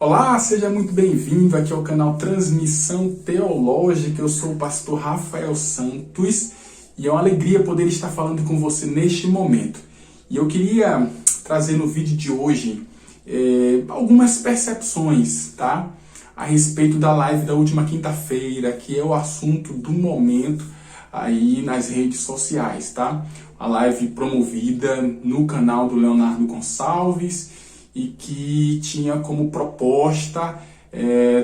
Olá, seja muito bem-vindo aqui ao canal Transmissão Teológica. Eu sou o pastor Rafael Santos e é uma alegria poder estar falando com você neste momento. E eu queria trazer no vídeo de hoje algumas percepções, tá? A respeito da live da última quinta-feira, que é o assunto do momento aí nas redes sociais, tá? A live promovida no canal do Leonardo Gonçalves e que tinha como proposta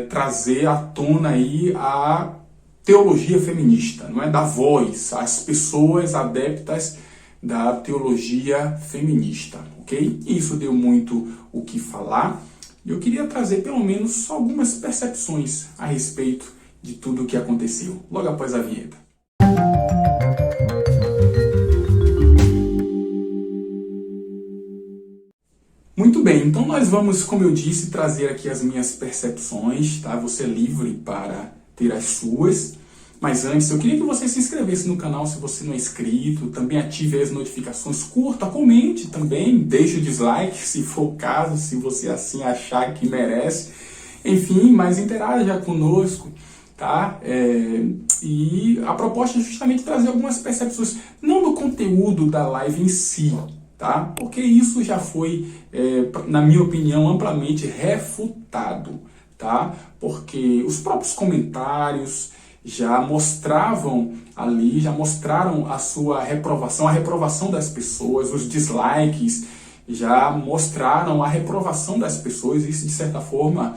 trazer à tona aí a teologia feminista, não é? Dar voz às pessoas adeptas da teologia feminista, ok? Isso deu muito o que falar e eu queria trazer pelo menos algumas percepções a respeito de tudo o que aconteceu, logo após a vinheta. Muito bem, então nós vamos, como eu disse, trazer aqui as minhas percepções, tá? Você é livre para ter as suas. Mas antes, eu queria que você se inscrevesse no canal se você não é inscrito, também ative as notificações, curta, comente também, deixe o dislike se for o caso, se você assim achar que merece. Enfim, mas interaja conosco, tá? E a proposta é justamente trazer algumas percepções, não do conteúdo da live em si, tá? Porque isso já foi, na minha opinião, amplamente refutado, tá? Porque os próprios comentários já mostravam ali, já mostraram a sua reprovação, a reprovação das pessoas, os dislikes já mostraram a reprovação das pessoas. Isso, de certa forma,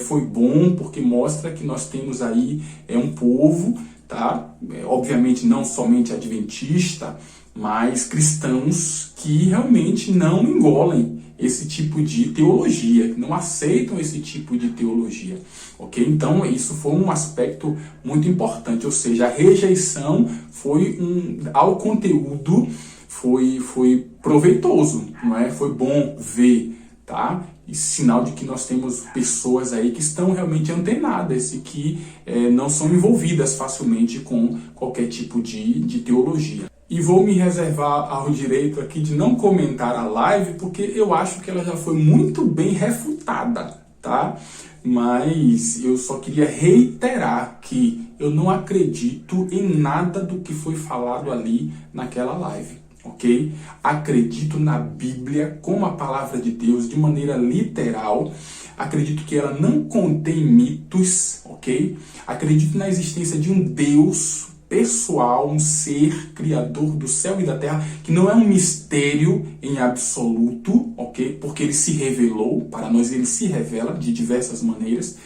foi bom, porque mostra que nós temos aí um povo, tá? Obviamente não somente adventista, mas cristãos que realmente não engolem esse tipo de teologia, que não aceitam esse tipo de teologia, ok? Então isso foi um aspecto muito importante, ou seja, a rejeição ao conteúdo foi proveitoso, não é? Foi bom ver, tá? E sinal de que nós temos pessoas aí que estão realmente antenadas e que não são envolvidas facilmente com qualquer tipo de teologia. E vou me reservar ao direito aqui de não comentar a live, porque eu acho que ela já foi muito bem refutada, tá? Mas eu só queria reiterar que eu não acredito em nada do que foi falado ali naquela live, ok? Acredito na Bíblia como a palavra de Deus de maneira literal. Acredito que ela não contém mitos, ok? Acredito na existência de um Deus pessoal, um ser criador do céu e da terra, que não é um mistério em absoluto, ok? Porque ele se revelou, para nós ele se revela de diversas maneiras.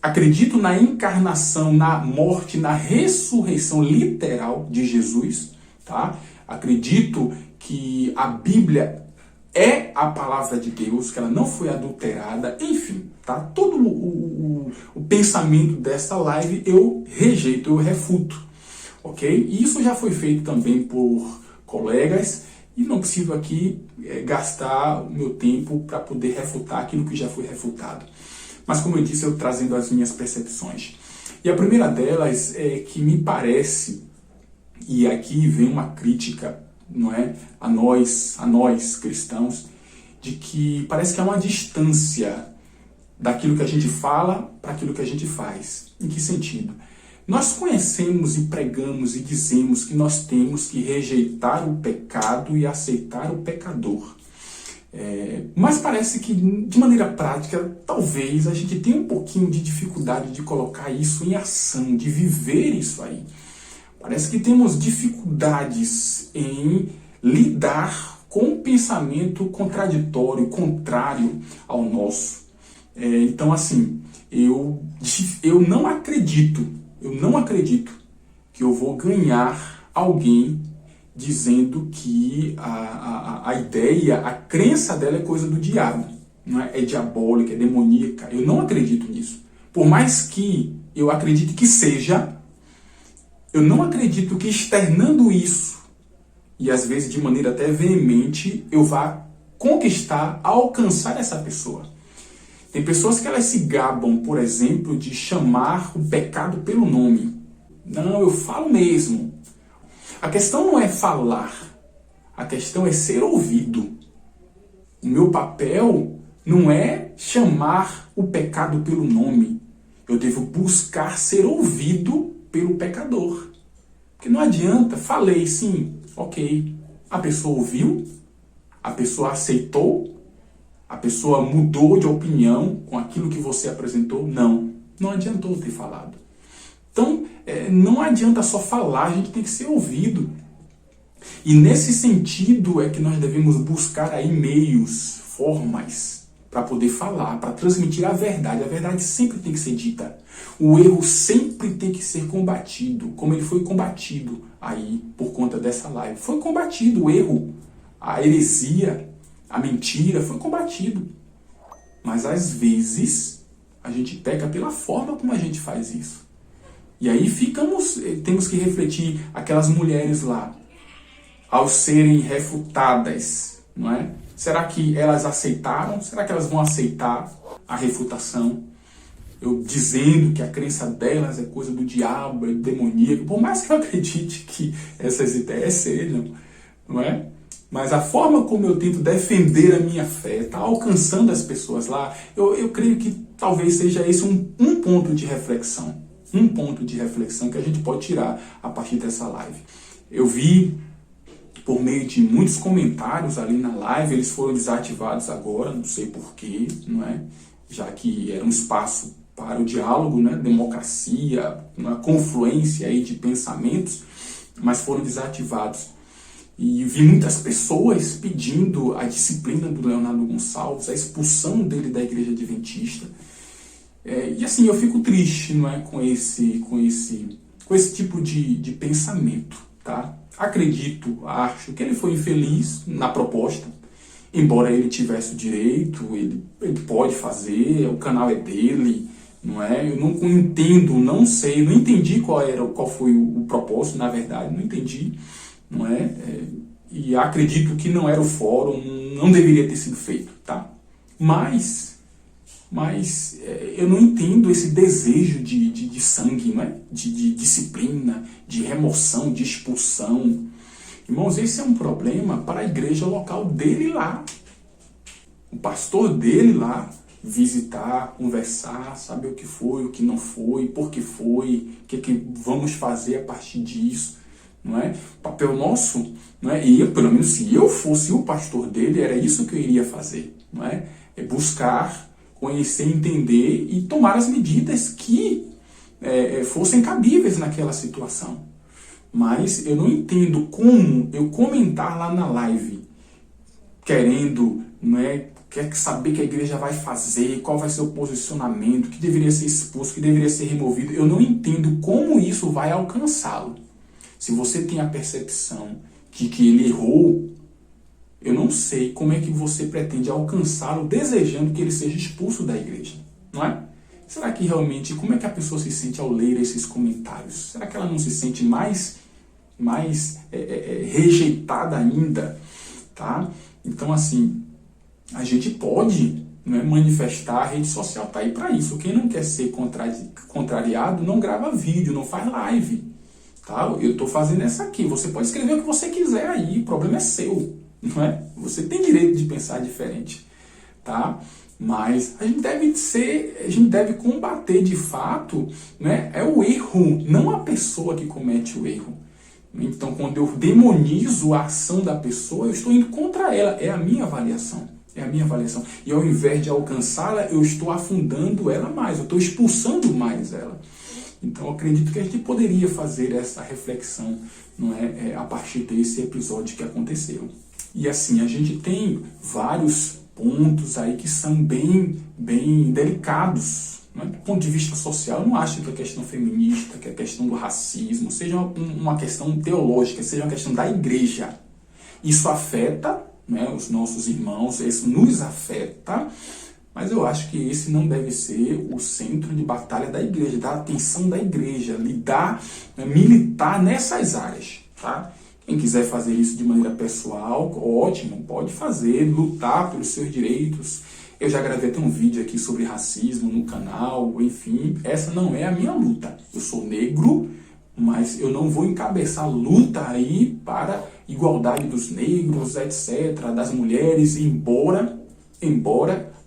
Acredito na encarnação, na morte, na ressurreição literal de Jesus, tá? Acredito que a Bíblia é a palavra de Deus, que ela não foi adulterada, enfim, tá? Todo o pensamento desta live eu rejeito, eu refuto. Ok? E isso já foi feito também por colegas e não preciso aqui gastar o meu tempo para poder refutar aquilo que já foi refutado. Mas como eu disse, eu trazendo as minhas percepções. E a primeira delas é que me parece, e aqui vem uma crítica, não é, a nós cristãos, de que parece que há uma distância daquilo que a gente fala para aquilo que a gente faz. Em que sentido? Nós conhecemos e pregamos e dizemos que nós temos que rejeitar o pecado e aceitar o pecador. Mas parece que, de maneira prática, talvez a gente tenha um pouquinho de dificuldade de colocar isso em ação, de viver isso aí. Parece que temos dificuldades em lidar com um pensamento contraditório, contrário ao nosso. Então, assim, eu não acredito que eu vou ganhar alguém dizendo que a ideia, a crença dela é coisa do diabo, não é? É diabólica, é demoníaca. Eu não acredito nisso. Por mais que eu acredite que seja, eu não acredito que externando isso, e às vezes de maneira até veemente, eu vá conquistar, alcançar essa pessoa. Tem pessoas que elas se gabam, por exemplo, de chamar o pecado pelo nome. Não, eu falo mesmo. A questão não é falar, a questão é ser ouvido. O meu papel não é chamar o pecado pelo nome. Eu devo buscar ser ouvido pelo pecador. Porque não adianta, falei sim, ok. A pessoa ouviu, a pessoa aceitou, a pessoa mudou de opinião com aquilo que você apresentou. Não adiantou ter falado. Então, não adianta só falar, a gente tem que ser ouvido. E nesse sentido é que nós devemos buscar aí meios, formas, para poder falar, para transmitir a verdade. A verdade sempre tem que ser dita. O erro sempre tem que ser combatido, como ele foi combatido aí por conta dessa live. Foi combatido o erro, a heresia, a mentira, foi combatido. Mas às vezes a gente peca pela forma como a gente faz isso. E aí temos que refletir aquelas mulheres lá, ao serem refutadas, não é? Será que elas aceitaram? Será que elas vão aceitar a refutação? Eu dizendo que a crença delas é coisa do diabo, é demoníaco, por mais que eu acredite que essas ideias sejam, não é? Mas a forma como eu tento defender a minha fé, está alcançando as pessoas lá, eu creio que talvez seja esse um ponto de reflexão. Um ponto de reflexão que a gente pode tirar a partir dessa live. Eu vi, por meio de muitos comentários ali na live, eles foram desativados agora, não sei porquê, não é? Já que era um espaço para o diálogo, né? Democracia, uma confluência aí de pensamentos, mas foram desativados. E vi muitas pessoas pedindo a disciplina do Leonardo Gonçalves, a expulsão dele da Igreja Adventista. E assim, eu fico triste, não é, com esse tipo de pensamento, tá? Acho que ele foi infeliz na proposta, embora ele tivesse o direito, ele pode fazer, o canal é dele, não é? Eu não entendo, não sei, não entendi qual foi o propósito, na verdade, não entendi, não é? E acredito que não era o fórum, não deveria ter sido feito, tá? Mas eu não entendo esse desejo de sangue, não é? De disciplina, de remoção, de expulsão. Irmãos, esse é um problema para a igreja local dele lá. O pastor dele lá, visitar, conversar, saber o que foi, o que não foi, por que foi, o que vamos fazer a partir disso. Não é? O papel nosso, não é? E eu, pelo menos se eu fosse o pastor dele, era isso que eu iria fazer. Não é? É buscar, conhecer, entender e tomar as medidas que fossem cabíveis naquela situação. Mas eu não entendo como eu comentar lá na live, querendo, não é, quer saber o que a igreja vai fazer, qual vai ser o posicionamento, que deveria ser expulso, que deveria ser removido. Eu não entendo como isso vai alcançá-lo. Se você tem a percepção de que ele errou, eu não sei como é que você pretende alcançá-lo desejando que ele seja expulso da igreja, não é? Será que realmente, como é que a pessoa se sente ao ler esses comentários? Será que ela não se sente mais rejeitada ainda, tá? Então, assim, a gente pode, né, manifestar, a rede social está aí para isso. Quem não quer ser contrariado não grava vídeo, não faz live, tá? Eu estou fazendo essa aqui. Você pode escrever o que você quiser aí, o problema é seu, não é? Você tem direito de pensar diferente, tá? Mas a gente deve combater de fato, né, o erro, não a pessoa que comete o erro. Então, quando eu demonizo a ação da pessoa, eu estou indo contra ela. É a minha avaliação. É a minha avaliação. E ao invés de alcançá-la, eu estou afundando ela mais. Eu estou expulsando mais ela. Então, eu acredito que a gente poderia fazer essa reflexão, não é, a partir desse episódio que aconteceu. E assim, a gente tem vários pontos aí que são bem delicados. Do ponto de vista social, eu não acho que a questão feminista, que a questão do racismo, seja uma questão teológica, seja uma questão da igreja. Isso afeta, né, os nossos irmãos, isso nos afeta, mas eu acho que esse não deve ser o centro de batalha da igreja, da atenção da igreja, militar nessas áreas, tá? Quem quiser fazer isso de maneira pessoal, ótimo, pode fazer, lutar pelos seus direitos. Eu já gravei até um vídeo aqui sobre racismo no canal, enfim, essa não é a minha luta. Eu sou negro, mas eu não vou encabeçar luta aí para igualdade dos negros, etc., das mulheres, embora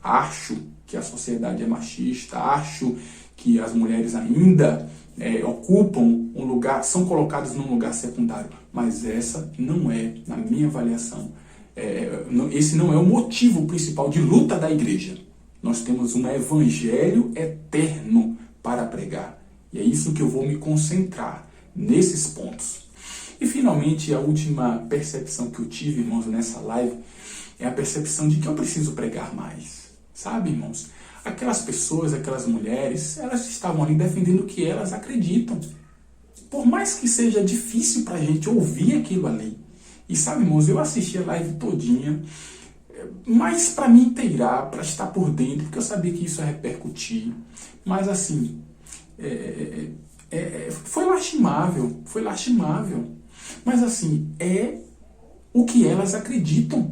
acho que a sociedade é machista, acho que as mulheres ainda ocupam um lugar, são colocadas num lugar secundário, mas essa não é, na minha avaliação, esse não é o motivo principal de luta da igreja. Nós temos um evangelho eterno para pregar, e é isso que eu vou me concentrar, nesses pontos. E finalmente, a última percepção que eu tive, irmãos, nessa live, é a percepção de que eu preciso pregar mais. Sabe, irmãos? Aquelas pessoas, aquelas mulheres, elas estavam ali defendendo o que elas acreditam. Por mais que seja difícil para a gente ouvir aquilo ali. E sabe, irmãos, eu assisti a live todinha, mais para me inteirar, para estar por dentro, porque eu sabia que isso ia repercutir. Mas assim, foi lastimável, foi lastimável. Mas assim, é o que elas acreditam.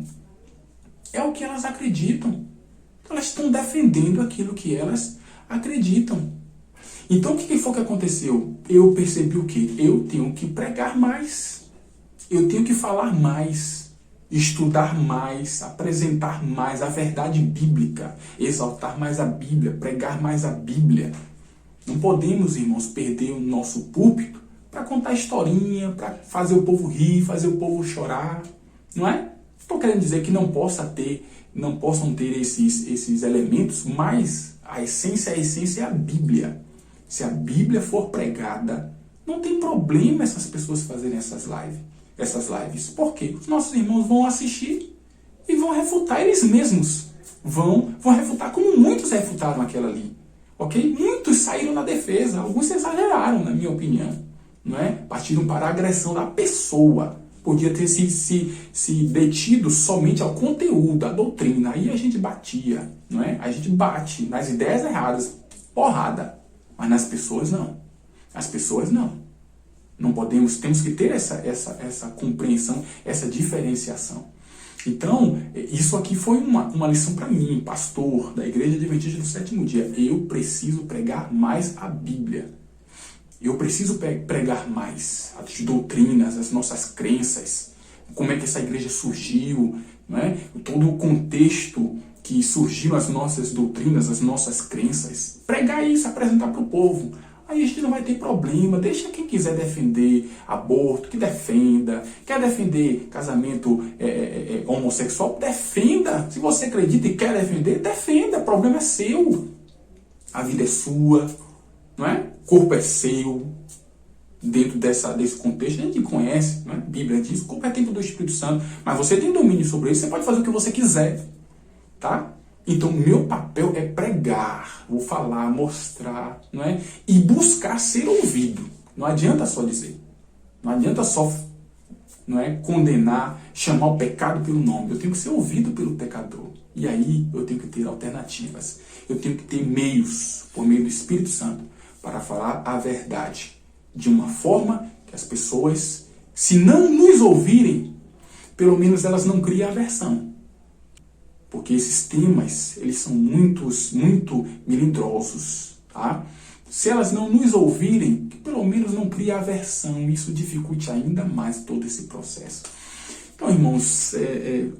É o que elas acreditam. Elas estão defendendo aquilo que elas acreditam. Então o que foi que aconteceu? Eu percebi o quê? Eu tenho que pregar mais. Eu tenho que falar mais. Estudar mais. Apresentar mais a verdade bíblica. Exaltar mais a Bíblia. Pregar mais a Bíblia. Não podemos, irmãos, perder o nosso púlpito para contar historinha, para fazer o povo rir, fazer o povo chorar. Não é? Estou querendo dizer que não possam ter esses elementos, mas a essência é a Bíblia. Se a Bíblia for pregada, não tem problema essas pessoas fazerem essas lives. Por quê? Os nossos irmãos vão assistir e vão refutar eles mesmos. Vão refutar como muitos refutaram aquela ali. Ok? Muitos saíram na defesa, alguns exageraram, na minha opinião. Não é? Partiram para a agressão da pessoa. Podia ter se detido somente ao conteúdo, à doutrina. Aí a gente batia, não é? A gente bate nas ideias erradas, porrada. Mas nas pessoas não. As pessoas não. Não podemos, temos que ter essa compreensão, essa diferenciação. Então, isso aqui foi uma lição para mim, pastor da Igreja Adventista do Sétimo Dia. Eu preciso pregar mais a Bíblia. Eu preciso pregar mais as doutrinas, as nossas crenças, como é que essa igreja surgiu, não é? Todo o contexto que surgiram as nossas doutrinas, as nossas crenças. Pregar isso, apresentar para o povo. Aí a gente não vai ter problema. Deixa quem quiser defender aborto, que defenda. Quer defender casamento homossexual? Defenda. Se você acredita e quer defender, defenda. O problema é seu. A vida é sua, não é? O corpo é seu. Dentro desse contexto, a gente conhece, não é? A Bíblia diz, o corpo é templo do Espírito Santo. Mas você tem domínio sobre isso, você pode fazer o que você quiser. Tá? Então, meu papel é pregar, vou falar, mostrar, não é? E buscar ser ouvido. Não adianta só dizer. Não adianta só, não é, condenar, chamar o pecado pelo nome. Eu tenho que ser ouvido pelo pecador. E aí eu tenho que ter alternativas. Eu tenho que ter meios, por meio do Espírito Santo, para falar a verdade. De uma forma que as pessoas, se não nos ouvirem, pelo menos elas não criam aversão. Porque esses temas, eles são muito melindrosos, tá? Se elas não nos ouvirem, que pelo menos não crie aversão, isso dificulte ainda mais todo esse processo. Então, irmãos,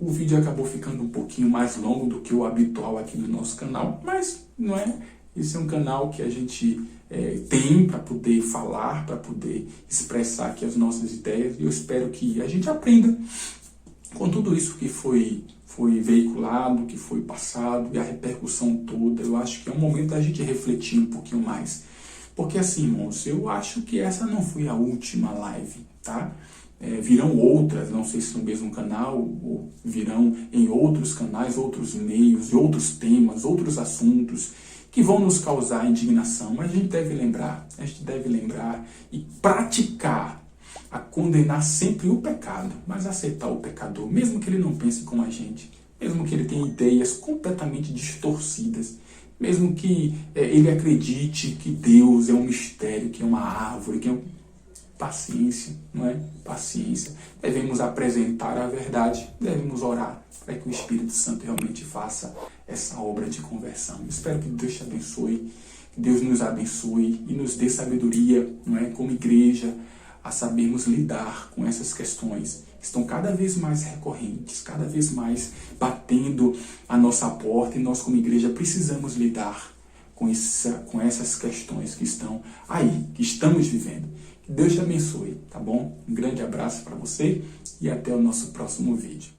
o vídeo acabou ficando um pouquinho mais longo do que o habitual aqui no nosso canal, mas não é? Esse é um canal que a gente tem para poder falar, para poder expressar aqui as nossas ideias, e eu espero que a gente aprenda com tudo isso que foi veiculado, que foi passado, e a repercussão toda. Eu acho que é um momento da gente refletir um pouquinho mais. Porque assim, irmãos, eu acho que essa não foi a última live, tá? Virão outras, não sei se no mesmo canal, ou virão em outros canais, outros meios, outros temas, outros assuntos, que vão nos causar indignação. Mas a gente deve lembrar e praticar a condenar sempre o pecado, mas aceitar o pecador, mesmo que ele não pense como a gente, mesmo que ele tenha ideias completamente distorcidas, mesmo que ele acredite que Deus é um mistério, que é uma árvore, que é paciência, não é? Paciência. Devemos apresentar a verdade, devemos orar para que o Espírito Santo realmente faça essa obra de conversão. Eu espero que Deus te abençoe, que Deus nos abençoe e nos dê sabedoria, não é? Como igreja, a sabermos lidar com essas questões que estão cada vez mais recorrentes, cada vez mais batendo a nossa porta, e nós como igreja precisamos lidar com essas questões que estão aí, que estamos vivendo. Que Deus te abençoe, tá bom? Um grande abraço para você e até o nosso próximo vídeo.